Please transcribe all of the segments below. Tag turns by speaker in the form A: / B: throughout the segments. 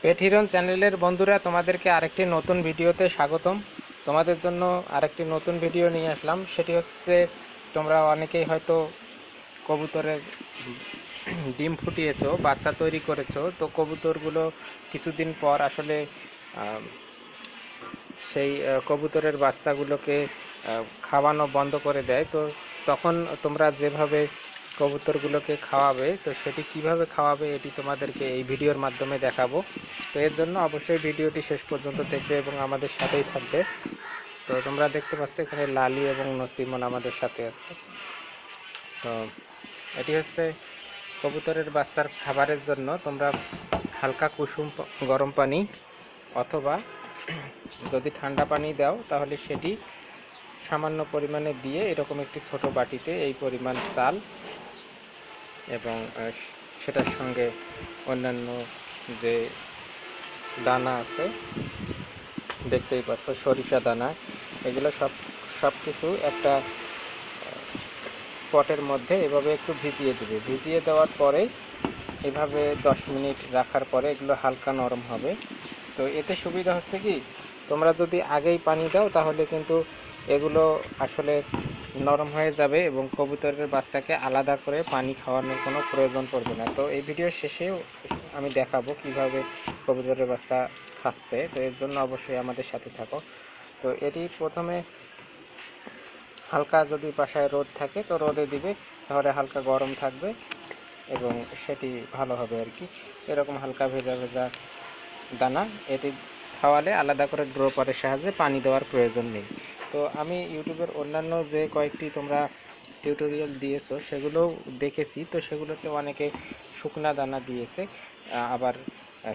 A: পেট হিরন চ্যানেলের বন্ধুরা, তোমাদেরকে আরেকটি নতুন ভিডিওতে স্বাগতম। তোমাদের জন্য আরেকটি নতুন ভিডিও নিয়ে আসলাম। সেটি হচ্ছে, তোমরা অনেকেই হয়তো কবুতরের ডিম ফুটিয়েছো, বাচ্চা তৈরি করেছো। তো কবুতরগুলো কিছুদিন পর আসলে সেই কবুতরের বাচ্চাগুলোকে খাওয়ানো বন্ধ করে দেয়। তো তখন তোমরা যেভাবে কবুতরগুলোকে খাওয়াবে, তো সেটি কিভাবে খাওয়াবে এটি তোমাদেরকে এই ভিডিওর মাধ্যমে দেখাবো। তো এর জন্য অবশ্যই ভিডিওটি শেষ পর্যন্ত দেখবে এবং আমাদের সাথেই থাকবে। তো তোমরা দেখতে পাচ্ছ এখানে লালি এবং নসিমন আমাদের সাথে আছে। তো এটি হচ্ছে কবুতরের বাচ্চার খাবারের জন্য তোমরা হালকা কুসুম গরম পানি অথবা যদি ঠান্ডা পানি দাও তাহলে সেটি সামান্য পরিমাণে দিয়ে এরকম একটি ছোট বাটিতে এই পরিমাণ চাল এবং সেটার সঙ্গে অন্যান্য যে দানা আছে দেখতেই পাচ্ছ, সরিষা দানা, এগুলো সব কিছু একটা পটের মধ্যে এভাবে একটু ভিজিয়ে দেবে। ভিজিয়ে দেওয়ার পরে এভাবে 10 মিনিট রাখার পরে এগুলো হালকা নরম হবে। তো এতে সুবিধা হচ্ছে কি, তোমরা যদি আগেই পানি দাও তাহলে কিন্তু এগুলো আসলে নরম হয়ে যাবে এবং কবুতরের বাচ্চাকে আলাদা করে পানি খাওয়ানোর কোনো প্রয়োজন পড়বে না। তো এই ভিডিওর শেষেও আমি দেখাবো কিভাবে কবুতরের বাচ্চা খাচ্ছে। তো এর জন্য অবশ্যই আমাদের সাথে থাকো। তো এটি প্রথমে হালকা, যদি বাসায় রোদ থাকে তো রোদে দিবে, তাহলে হালকা গরম থাকবে এবং সেটি ভালো হবে আর কি। এরকম হালকা ভেজা ভেজা দানা, এটি খাওয়ালে আলাদা করে ড্রপারের সাহায্যে পানি দেওয়ার প্রয়োজন নেই। তো আমি ইউটিউবের অন্যান্য যে কয়েকটি তোমরা টিউটোরিয়াল দিয়েছো সেগুলোও দেখেছি। তো সেগুলোতে অনেকে শুকনা দানা দিয়েছে, আবার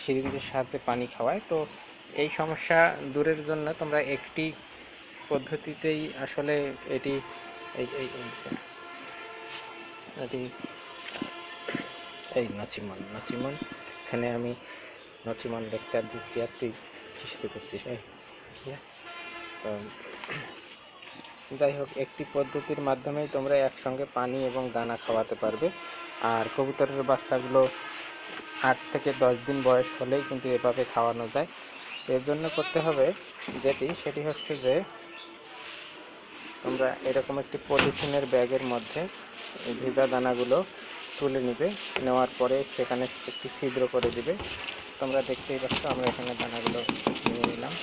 A: সিরিঞ্জের সাহায্যে পানি খাওয়ায়। তো এই সমস্যা দূরের জন্য তোমরা একটি পদ্ধতিতেই আসলে এটি এই এই এটি এই নচিমন এখানে আমি নচিমন লেকচার দিচ্ছি আর তুই কিসে করছিস। তো যাই হোক, একটি পদ্ধতির মাধ্যমেই তোমরা একসঙ্গে পানি এবং দানা খাওয়াতে পারবে। আর কবুতরের বাচ্চাগুলো 8 থেকে 10 দিন বয়স হলেই কিন্তু এভাবে খাওয়ানো যায়। এর জন্য করতে হবে সেটি হচ্ছে যে তোমরা এরকম একটি পলিথিনের ব্যাগের মধ্যে এই ভেজা দানাগুলো তুলে নিবে। নেওয়ার পরে সেখানে একটি ছিদ্র করে দিবে। তোমরা দেখতেই পাচ্ছ আমরা এখানে দানাগুলো নিয়ে নিলাম।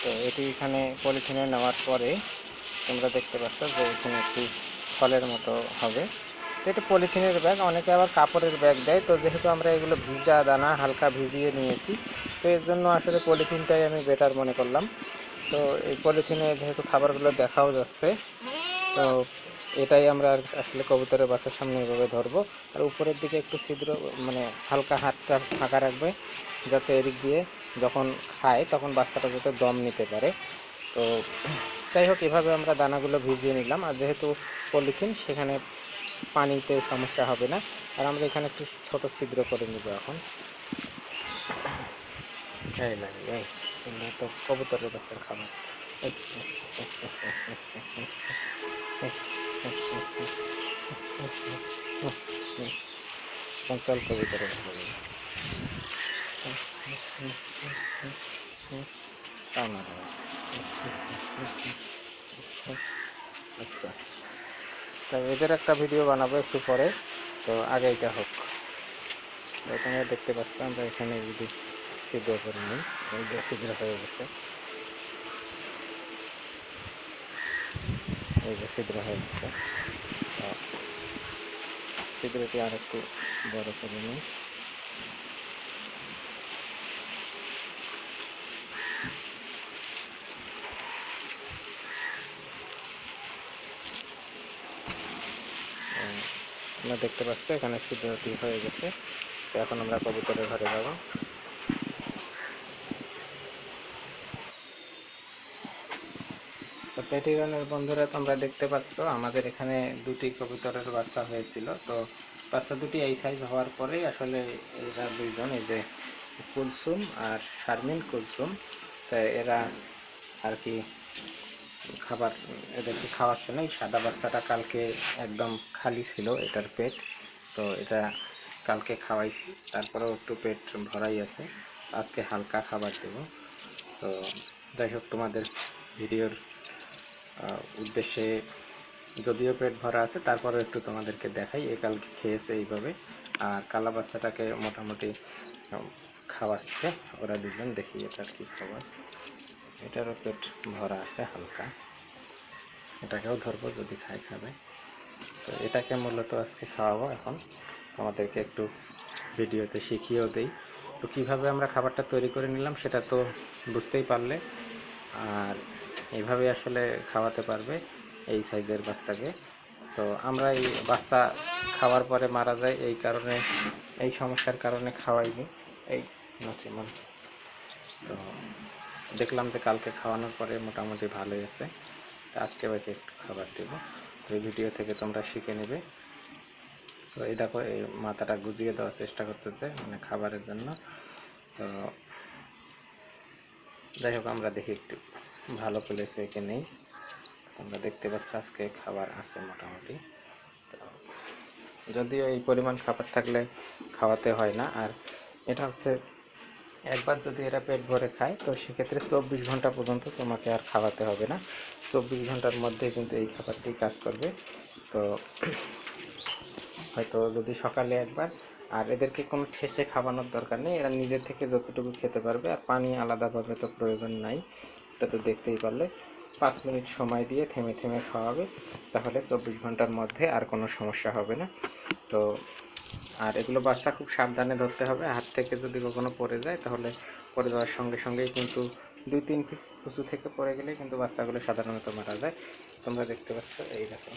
A: তো এটি এখানে পলিথিনে নেওয়ার পরে তোমরা দেখতে পাচ্ছ যে এখানে একটি ফলের মতো হবে। তো এটা পলিথিনের ব্যাগ, অনেকে আবার কাপড়ের ব্যাগ দেয়। তো যেহেতু আমরা এগুলো ভিজা দানা হালকা ভিজিয়ে নিয়েছি, তো এর জন্য আসলে পলিথিনটাই আমি বেটার মনে করলাম। তো এই পলিথিনে যেহেতু খাবারগুলো দেখাও যাচ্ছে, তো এটাই আমরা আসলে কবুতরের বাচ্চার সামনে এভাবে ধরবো। আর উপরের দিকে একটু ছিদ্র, মানে হালকা হাতটা ফাঁকা রাখবে, যাতে এদিক দিয়ে যখন খায় তখন বাচ্চাটা যাতে দম নিতে পারে। তো যাই হোক, এভাবে আমরা দানাগুলো ভিজিয়ে নিলাম। আর যেহেতু পলিথিন, সেখানে পানিতে সমস্যা হবে না। আর আমরা এখানে একটু ছোট ছিদ্র করে নিব এখন। এই না, এই তো কবুতরের বাচ্চার খাবার। চঞ্চল কবুতরের খাবার। আচ্ছা, তাই এদের একটা ভিডিও বানাবো একটু পরে। তো আগে এটা হোক। এখানে দেখতে পাচ্ছ আমরা এখানে যদি ছিদ্র করে নিই, এই যে ছিদ্র হয়ে গেছে, এই যে ছিদ্র হয়ে গেছে। ছিদ্রটি আর একটু বড় করে নিই। তোমরা দেখতে পাচ্ছ এখানে ছিদ্রটি হয়ে গেছে। তো এখন আমরা কবুতরের ঘরে যাব। তো পেটিরনের বন্ধুরা, তোমরা দেখতে পাচ্ছ আমাদের এখানে দুটি কবুতরের বাচ্চা হয়েছিল। তো বাচ্চা দুটি এই সাইজ হওয়ার পরেই আসলে এরা দুইজন, এই যে কুলসুম আর শারমিন কুলসুম, তো এরা আর কি খাবার এদেরকে খাওয়াচ্ছে না। এই সাদা বাচ্চাটা কালকে একদম খালি ছিল এটার পেট, তো এটা কালকে খাওয়াইছি, তারপরেও একটু পেট ভরাই আছে, আজকে হালকা খাবার দেব। তো যাই হোক, তোমাদের ভিডিওর উদ্দেশ্যে যদিও পেট ভরা আছে তারপরেও একটু তোমাদেরকে দেখাই। কালকে খেয়েছে এইভাবে, আর কালা বাচ্চাটাকে মোটামুটি খাওয়াচ্ছে ওরা দুজন। দেখি এটার কি খবর। এটারও পেট ভরা আছে হালকা, এটাকেও ধরবো, যদি খায় খাবে। তো এটাকে মূলত আজকে খাওয়াবো। এখন তোমাদেরকে একটু ভিডিওতে শিখিয়েও দিই। তো কীভাবে আমরা খাবারটা তৈরি করে নিলাম সেটা তো বুঝতেই পারলে। আর এইভাবে আসলে খাওয়াতে পারবে এই সাইজের বাচ্চাকে। তো আমরা এই বাচ্চা খাওয়ার পরে মারা যায় এই কারণে, এই সমস্যার কারণে খাওয়াইনি। এই নাচিমন তো দেখলাম যে কালকে খাওয়ানোর পরে মোটামুটি ভালোই আছে, আজকে ওকে একটু খাবার দেবো। এই ভিডিও থেকে তোমরা শিখে নেবে। তো এই দেখো, এই মাথাটা গুজিয়ে দেওয়ার চেষ্টা করতেছে মানে খাবারের জন্য। তো যাই হোক, আমরা দেখি একটু ভালো প্লেসে একে নেই। তোমরা দেখতে পাচ্ছ আজকে খাবার আছে মোটামুটি। তো যদিও এই পরিমাণ খাবার থাকলে খাওয়াতে হয় না। আর এটা হচ্ছে একবার যদি এরা পেট ভরে খায় তো সেক্ষেত্রে 24 ঘন্টা পর্যন্ত তোমাকে আর খাওয়াতে হবে না। 24 ঘন্টার মধ্যে কিন্তু এই খাবারটি কাজ করবে। তো হয়তো যদি সকালে একবার, আর এদেরকে কোনো ঠেসে খাওয়ানোর দরকার নেই, এরা নিজে থেকে যতটুকু খেতে পারবে। আর পানি আলাদাভাবে তো প্রয়োজন নাই, এটা তো দেখতেই পারলে। 5 মিনিট সময় দিয়ে থেমে থেমে খাওয়াবে, তাহলে 24 ঘন্টার মধ্যে আর কোনো সমস্যা হবে না। তো আর এগুলো বাচ্চা খুব সাবধানে ধরতে হবে, হাত থেকে যদি কখনো পড়ে যায় তাহলে পড়ে যাওয়ার সঙ্গে সঙ্গেই কিন্তু 2-3 ফিট উঁচু থেকে পড়ে গেলে কিন্তু বাচ্চাগুলো সাধারণত মারা যায়। তোমরা দেখতে পাচ্ছ, এই দেখো,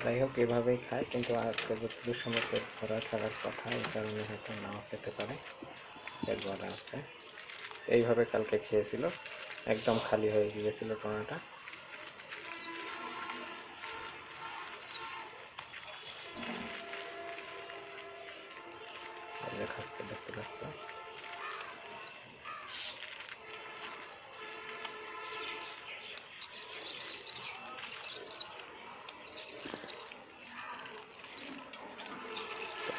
A: যাই হোক এভাবেই খায়, কিন্তু আজকে যতটুকু সময় পেট ভরা থাকার কথা এই কারণে হয়তো নাও খেতে পারে, পেট ভরা আছে। এইভাবে কালকে খেয়েছিল, একদম খালি হয়ে গিয়েছিল টোনাটা। খাচ্ছে, দেখতে পাচ্ছ।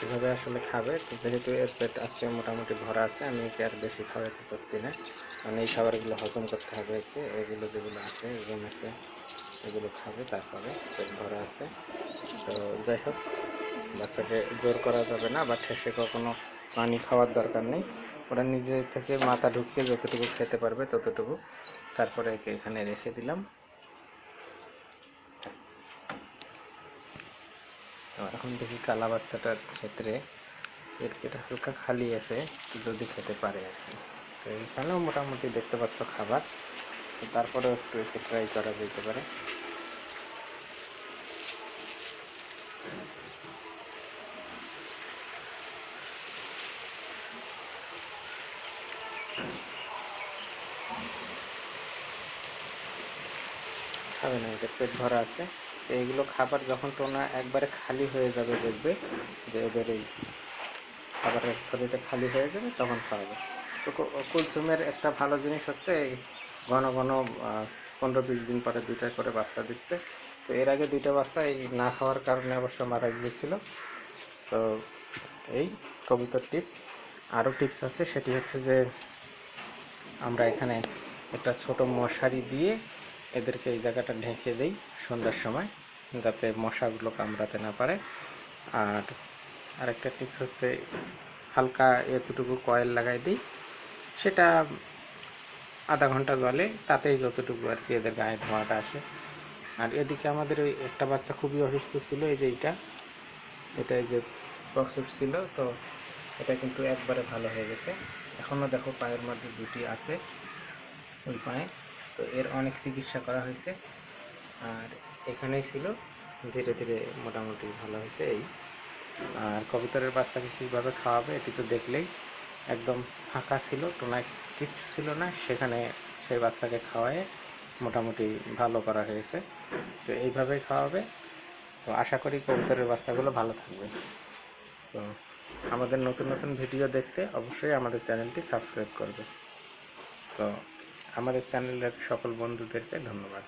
A: এভাবে আসলে খাবে। তো যেহেতু এর পেট আজকে মোটামুটি ভরা আছে, আমি একে আর বেশি খাওয়াতে চাচ্ছি না, মানে এই খাবারগুলো হজম করতে হবে একে। এগুলো যেগুলো আছে ওজন আছে এগুলো খাবে, তারপরে পেট ভরা আছে। তো যাই হোক, বাচ্চাকে জোর করা যাবে না বা ঠেসে কখনো পানি খাওয়ার দরকার নেই। ওরা নিজে থেকে মাথা ঢুকিয়ে যতটুকু খেতে পারবে ততটুকু, তারপরে একে এখানে রেখে দিলাম। তো এখন দেখি কালা বাচ্চাটার ক্ষেত্রে এর পেট হালকা খালি আছে, যদি খেতে পারে আর কি। তো এখানেও মোটামুটি দেখতে পাচ্ছ খাবার, তারপরেও একটু একে ট্রাই করা যেতে পারে। খাবে না, এদের পেট ভরা আছে। তো এইগুলো খাবার যখন টোনা একবারে খালি হয়ে যাবে, দেখবে যে এদের এই খাবারের থলিটা খালি হয়ে যাবে, তখন খাওয়াবে। তো কুলসুমের একটা ভালো জিনিস হচ্ছে এই ঘন ঘন 15-20 দিন পরে 2টা করে বাচ্চা দিচ্ছে। তো এর আগে 2টা বাচ্চা এই না খাওয়ার কারণে অবশ্য মারা গিয়েছিল। তো এই কবুতর টিপস। আরও টিপস আছে, সেটি হচ্ছে যে আমরা এখানে একটা ছোট মশারি দিয়ে এদেরকে এই জায়গাটা ঢেকে দিই সন্ধ্যার সময়, যাতে মশাগুলো কামড়াতে না পারে। আর আরেকটা টিপস হচ্ছে হালকা এতটুকু কয়েল লাগাই দিই, সেটা আধা ঘন্টা জলে, তাতেই যতটুকু আর কি এদের গায়ে ধোঁয়াটা আসে। আর এদিকে আমাদের ওই একটা বাচ্চা খুবই অসুস্থ ছিল, এই যে এটা এই যে পক্স ছিল, তো এটা কিন্তু একবারে ভালো হয়ে গেছে। এখনও দেখো পায়ের মধ্যে 2টি আছে। ওই পায়ে। তো এর অনেক চিকিৎসা করা হয়েছে, আর এখানেই ছিল, ধীরে ধীরে মোটামুটি ভালো হয়েছে এই। আর কবুতরের বাচ্চাকে কীভাবে খাওয়াবে এটি তো দেখলেই, একদম ফাঁকা ছিল, টোনায় কিচ্ছু ছিল না, সেখানে সেই বাচ্চাকে খাওয়ায় মোটামুটি ভালো করা হয়েছে। তো এইভাবেই খাওয়াবে। তো আশা করি কবুতরের বাচ্চাগুলো ভালো থাকবে। তো আমাদের নতুন নতুন ভিডিও দেখতে অবশ্যই আমাদের চ্যানেলটি সাবস্ক্রাইব করবে। তো আমাদের চ্যানেলের সকল বন্ধুদেরকে ধন্যবাদ।